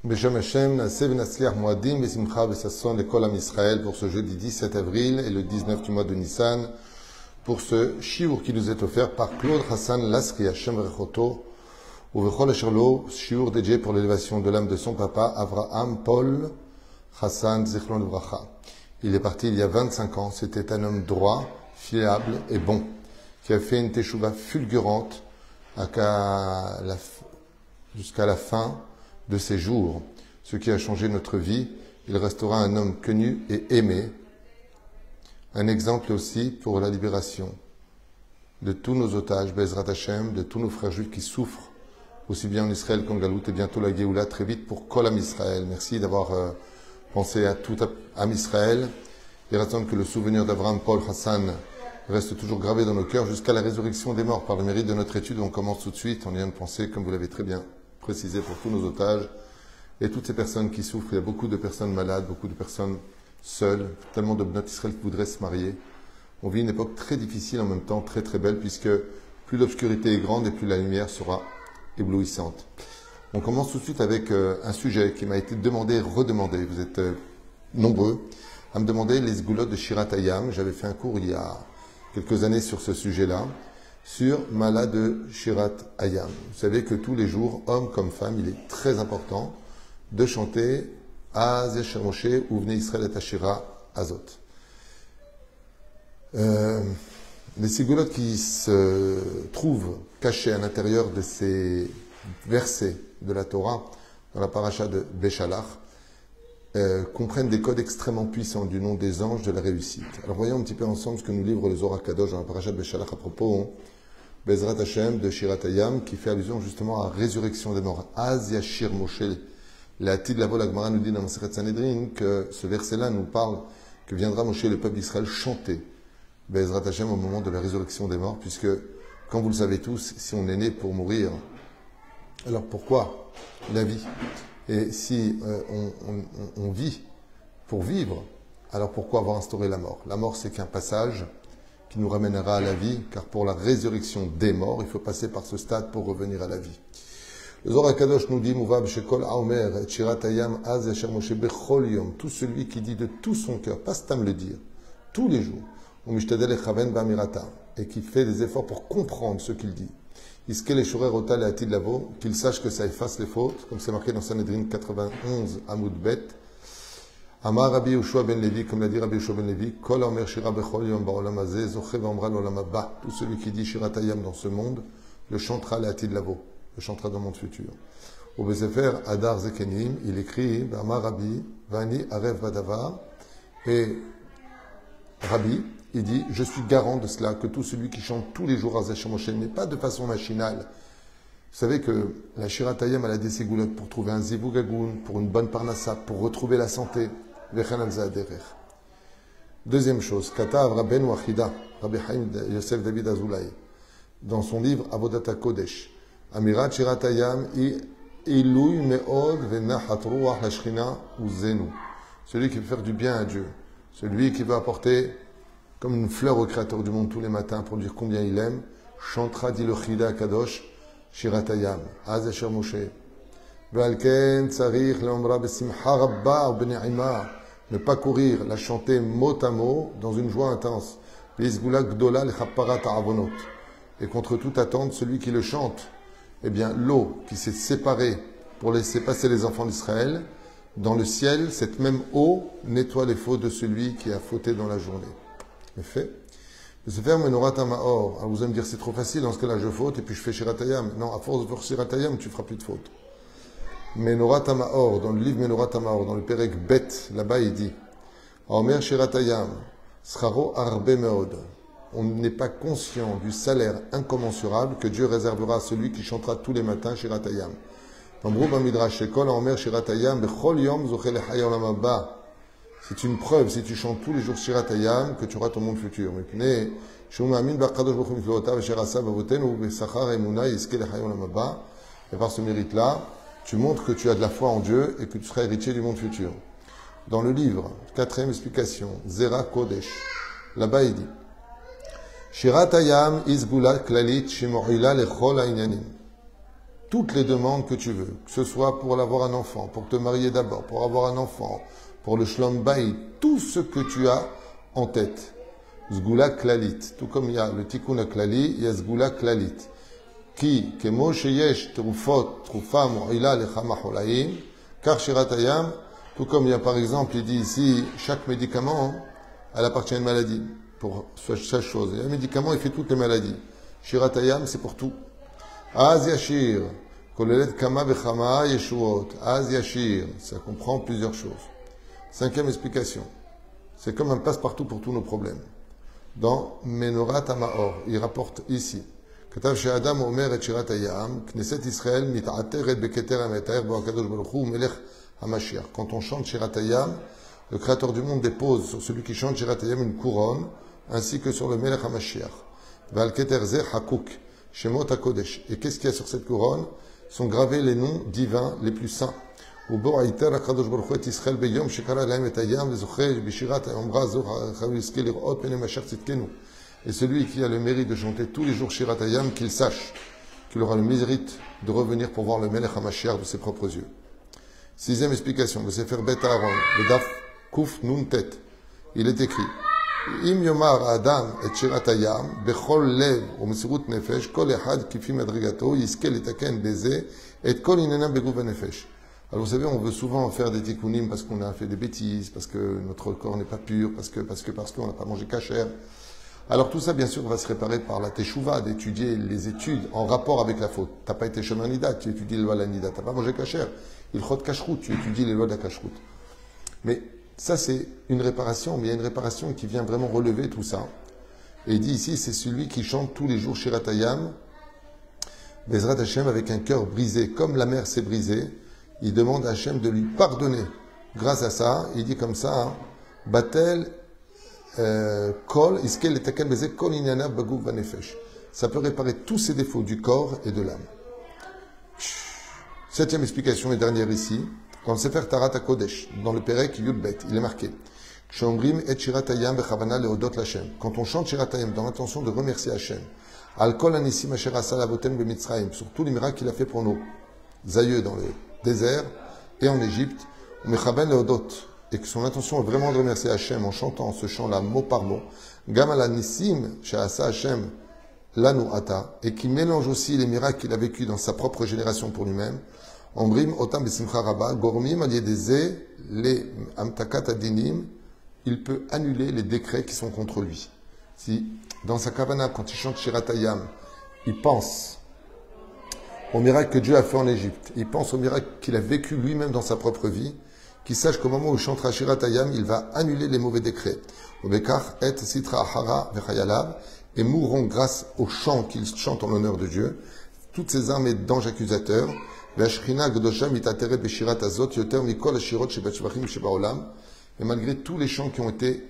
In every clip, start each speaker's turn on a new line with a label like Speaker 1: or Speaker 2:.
Speaker 1: Beshem Hashem, Naaseh v'Natzliach Moadim v'Simcha v'Sasson l'école Am Israël pour ce jeudi 17 avril et le 19 du mois de Nissan pour ce shiur qui nous est offert par Claude Hassan Lasri Hashem Rechoto ou V'chol Asher Lo, shiur dédié pour l'élévation de l'âme de son papa Avraham Paul Hassan Zichron Livracha. Il est parti il y a 25 ans, c'était un homme droit, fiable et bon qui a fait une teshuva fulgurante jusqu'à la fin de ses jours, ce qui a changé notre vie. Il restera un homme connu et aimé, un exemple aussi pour la libération de tous nos otages, Bezrat Hashem, de tous nos frères juifs qui souffrent, aussi bien en Israël qu'en Galout, et bientôt la Géoula très vite pour Kol Am Israël. Merci d'avoir pensé à tout Am Israël. Il reste que le souvenir d'Avraham Paul Hassan reste toujours gravé dans nos cœurs jusqu'à la résurrection des morts. Par le mérite de notre étude, on commence tout de suite. On vient de penser, comme vous l'avez très bien précisé, pour tous nos otages et toutes ces personnes qui souffrent. Il y a beaucoup de personnes malades, beaucoup de personnes seules, tellement de Bnot Israël qui voudraient se marier. On vit une époque très difficile, en même temps très très belle, puisque plus l'obscurité est grande et plus la lumière sera éblouissante. On commence tout de suite avec un sujet qui m'a été demandé et redemandé. Vous êtes nombreux à me demander les sgoulottes de Shirat Hayam. J'avais fait un cours il y a quelques années sur ce sujet-là, sur Mala de Shirat Hayam. Vous savez que tous les jours, hommes comme femmes, il est très important de chanter Az Yasher Moshe ou Vnei Israël et Ashira Azot. Les sigoulottes qui se trouvent cachées à l'intérieur de ces versets de la Torah, dans la paracha de Béchalach, comprennent des codes extrêmement puissants du nom des anges de la réussite. Alors voyons un petit peu ensemble ce que nous livre le Zohar Kadosh dans la paracha de Béchalach à propos Bezrat Hashem de Shirat Hayam, qui fait allusion justement à la résurrection des morts. Az Yashir Moshe. La Tid Lavo, la Gemara nous dit dans Masechet Sanhedrin que ce verset-là nous parle que viendra Moshe, le peuple d'Israël, chanter Bezrat Hashem au moment de la résurrection des morts, puisque, comme vous le savez tous, si on est né pour mourir, alors pourquoi la vie? Et si on vit pour vivre, alors pourquoi avoir instauré la mort? La mort, c'est qu'un passage qui nous ramènera à la vie, car pour la résurrection des morts, il faut passer par ce stade pour revenir à la vie. Le Zohar Kadosh nous dit, Mouvav Shekol Aomer, et Shirat Hayam, Az Yasher Moshe Bechol Yom, tout celui qui dit de tout son cœur, pas stam le dire, tous les jours, Umishtadel Echaven Ba'amirata, et qui fait des efforts pour comprendre ce qu'il dit. Iskel Eshorer Otal et Atid Lavo, qu'il sache que ça efface les fautes, comme c'est marqué dans Sanhedrin 91, Amoud Bet. Amar Rabbi Yoshua ben Levi, comme l'a dit Rabbi Yoshua ben Levi, Kol Omer Shira Bechol Yom Ba'olam Hazeh, Zoche V'amra l'Olam Haba. Tout celui qui dit Shirat Hayam dans ce monde, le chantera le Atid Lavo, le chantera dans le monde futur. Au Besefer Adar Zekenim, il écrit, Amar Rabbi, Vani Arev Badavar, et Rabbi, il dit, je suis garant de cela, que tout celui qui chante tous les jours à Yasher Moshe, mais pas de façon machinale. Vous savez que la Shirat Hayam, elle a des ségoulottes pour trouver un zivugagoun, pour une bonne parnassa, pour retrouver la santé. Deuxième chose, Katav Rabbeinu Achida, Rabbi Chaim Yosef David Azoulay, dans son livre Avodat Kodesh, Amirat Shirat Hayam, Ilui Me'od Venachat Ruach la Shechina Uzenu. Celui qui veut faire du bien à Dieu, celui qui veut apporter comme une fleur au Créateur du monde tous les matins pour dire combien il aime, chantera, dit le Chida Kadosh, Shirat Hayam, Az Yasher Moshe. Ve'alken tzarich le'omra besimcha rabba ou bene'ima. Ne pas courir, la chanter mot à mot, dans une joie intense. Ve'izgula gdola le'chapparat ha'avonot. Et contre toute attente, celui qui le chante, eh bien, l'eau qui s'est séparée pour laisser passer les enfants d'Israël, dans le ciel, cette même eau nettoie les fautes de celui qui a fauté dans la journée. Mais fait. De se faire Menorat Hamaor. Alors vous allez me dire, c'est trop facile, dans ce cas-là, je faute et puis je fais Shirat Hayam. Non, à force de faire Shirat Hayam, tu ne feras plus de faute. Menorat Hamaor, dans le livre Menorat Hamaor, dans le Perek Bet, là-bas il dit, Omer Shirat Hayam, Scharo Arbe Meod. On n'est pas conscient du salaire incommensurable que Dieu réservera à celui qui chantera tous les matins Shirat Hayam. C'est une preuve, si tu chantes tous les jours Shirat Hayam, que tu auras ton monde futur. Et par ce mérite-là, tu montres que tu as de la foi en Dieu et que tu seras héritier du monde futur. Dans le livre, quatrième explication, Zera Kodesh, là-bas il dit, Shirat Hayam isgula klalit shimo'ila lechol ha'inyanim. toutes les demandes que tu veux, que ce soit pour avoir un enfant, pour te marier d'abord, pour avoir un enfant, pour le shlom bayit, tout ce que tu as en tête. Zgula klalit. Tout comme il y a le tikkun klali, il y a zgula klalit. Qui, kemo sheyesh trufot, trufa mu'ila lecha macholaim, kar shirat hayam, tout comme il y a par exemple, il dit ici, chaque médicament, elle appartient à une maladie, pour chaque chose. Il y a un médicament, il fait toutes les maladies. Shirat hayam, c'est pour tout. Az yashir, kolelet kama vechama yeshuot. Az yashir, ça comprend plusieurs choses. 5e explication. C'est comme un passe-partout pour tous nos problèmes. Dans Menorat Hamaor, il rapporte ici. כתב שאדם אומר את שירת הים, כנסת ישראל מתעטרת בכתר המתאר בו הקדוש ברוך הוא מלך המשיח. Quand on chante שירת הים, le créateur du monde dépose sur celui qui chante שירת הים une couronne, ainsi que sur le מלך המשיח. ועל כתר זה חקוק, שמות הקודש. Et qu'est-ce qu'il y a sur cette couronne? Sont gravés les noms divins les plus saints. ובו עיטר הקדוש ברוך הוא את ישראל ביום שקרא להם את הים, וזוכה בשירת האמרה זו חייב יזכה לראות פני משיח צדקנו. Et celui qui a le mérite de chanter tous les jours Shirat Hayam, qu'il sache qu'il aura le mérite de revenir pour voir le Melech HaMashiach de ses propres yeux. 6e explication, le Sefer Bet Aaron, le Daf Kuf Nun Tet. Il est écrit Im Yomar Adam et Shirat Hayam, Bechol Lev ou Mesirut Nefesh, Kol Echad Kifi Madrigato, Yiske Letaken Beze, et Kol Inenam Begouv Nefesh. Alors vous savez, on veut souvent faire des tikkunim parce qu'on a fait des bêtises, parce que notre corps n'est pas pur, parce qu'on n'a pas mangé kasher. Alors tout ça, bien sûr, va se réparer par la teshuva, d'étudier les études en rapport avec la faute. Tu n'as pas été chemin nida, tu étudies les lois de la nida. Tu n'as pas mangé kasher, il chot kashrut, tu étudies les lois de la kashrut. Mais ça, c'est une réparation, mais il y a une réparation qui vient vraiment relever tout ça. Et il dit ici, c'est celui qui chante tous les jours Shirat Hayam, Bezrat Hashem, avec un cœur brisé, comme la mer s'est brisée. Il demande à Hashem de lui pardonner. Grâce à ça, il dit comme ça, hein, Batel, Kol, Iskel et Taken Beze, Kol Inyana Bagou Vanefesh. Ça peut réparer tous ces défauts du corps et de l'âme. 7e explication et dernière ici, dans le Sefer Tarat HaKodesh, dans le Perek Yudbet, il est marqué Shomrim et Shirat Hayam Bechavana Leodot Lashem. Quand on chante Shirat Hayam dans l'intention de remercier Hashem, Al Kol Anissim Asher Asa Lavotem Bemitzrayim, sur tous les miracles qu'il a fait pour nos aïeux dans le désert et en Égypte, Mechaben Leodot, et que son intention est vraiment de remercier Hachem en chantant ce chant-là mot par mot, Gamal Nissim Sha'asa Hachem Lanu Ata, et qui mélange aussi les miracles qu'il a vécu dans sa propre génération pour lui-même, Ombrim Otam Besimcha Rabba, Gormim Aliedeze, les Amtakat Adinim, il peut annuler les décrets qui sont contre lui. Si dans sa kavana, quand il chante Shirat Hayam, il pense au miracle que Dieu a fait en Égypte, il pense au miracle qu'il a vécu lui-même dans sa propre vie, qu'il sache qu'au moment où il chantera Shirat Hayam, il va annuler les mauvais décrets. Et Sitra Ahara Vechayalav, et mourront grâce au chant qu'il chante en l'honneur de Dieu, toutes ces armées d'anges accusateurs, et malgré tous les chants qui ont été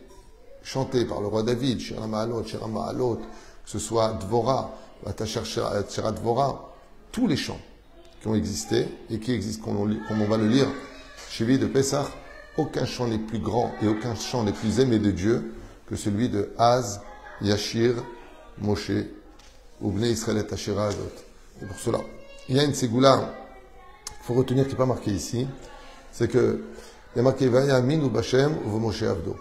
Speaker 1: chantés par le roi David, Shira Ma'alot, que ce soit Dvorah, Shira Dvorah, tous les chants qui ont existé et qui existent, comme on va le lire, Chevi de Pessah, aucun chant n'est plus grand et aucun chant n'est plus aimé de Dieu que celui de Az, Yashir, Moshe, ou Bnei Israël et Ashira Azot. Et pour cela, il y a une ségoula, il faut retenir qui n'est pas marqué ici, c'est que il y a marqué Vayamin ou Bachem ou Moshe Avdo.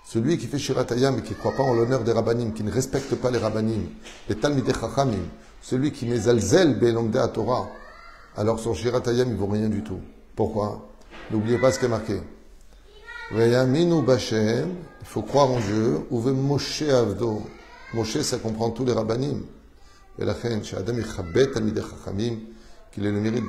Speaker 1: Celui qui fait Shirat Hayam et qui ne croit pas en l'honneur des Rabbanim, qui ne respecte pas les Rabbanim, les Talmidei Chachamim, celui qui met Zalzel Be'elomdei Torah, alors son Shirat Hayam, il ne vaut rien du tout. Pourquoi? N'oubliez pas ce qui est marqué. Vayaminu Bachem, il faut croire en Dieu, ou Moshe Avdo. Moshe, ça comprend tous les Rabbanim. Et la fin, Adam Yichabet Talmidei Chachamim, qu'il ait le mérite